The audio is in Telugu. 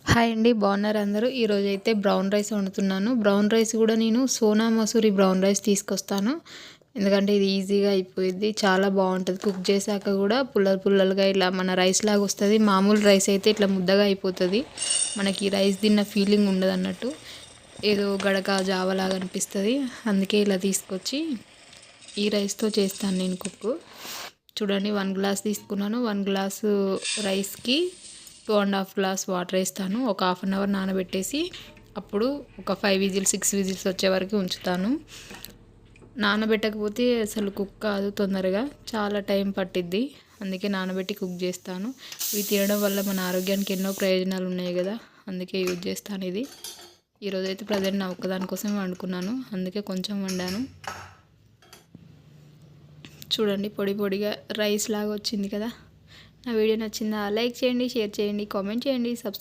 హాయ్ అండి, బాగున్నారు అందరూ. ఈరోజైతే బ్రౌన్ రైస్ వండుతున్నాను. బ్రౌన్ రైస్ కూడా నేను సోనా మసూరి బ్రౌన్ రైస్ తీసుకొస్తాను. ఎందుకంటే ఇది ఈజీగా అయిపోయిద్ది, చాలా బాగుంటుంది. కుక్ చేశాక కూడా పుల్లలు పుల్లలుగా ఇలా మన రైస్ లాగా వస్తుంది. మామూలు రైస్ అయితే ఇట్లా ముద్దగా అయిపోతుంది. మనకి రైస్ తిన్న ఫీలింగ్ ఉండదు అన్నట్టు, ఏదో గడక జావలాగా అనిపిస్తుంది. అందుకే ఇలా తీసుకొచ్చి ఈ రైస్తో చేస్తాను నేను కుక్. చూడండి, 1 గ్లాస్ తీసుకున్నాను. 1 గ్లాసు రైస్కి 2.5 గ్లాస్ వాటర్ వేస్తాను. ఒక హాఫ్ అన్ అవర్ నానబెట్టేసి అప్పుడు ఒక 5 విజిల్స్ 6 విజిల్స్ వచ్చే వరకు ఉంచుతాను. నానబెట్టకపోతే అసలు కుక్ కాదు తొందరగా, చాలా టైం పట్టిద్ది. అందుకే నానబెట్టి కుక్ చేస్తాను. ఇవి తినడం వల్ల మన ఆరోగ్యానికి ఎన్నో ప్రయోజనాలు ఉన్నాయి కదా, అందుకే యూజ్ చేస్తాను ఇది. ఈరోజైతే ప్రజెంట్ నా ఒక్కదాని కోసం వండుకున్నాను, అందుకే కొంచెం వండాను. చూడండి, పొడి పొడిగా రైస్ లాగా వచ్చింది కదా. నా వీడియో నచ్చిందా? లైక్ చేయండి, షేర్ చేయండి, కామెంట్ చేయండి, సబ్స్క్రైబ్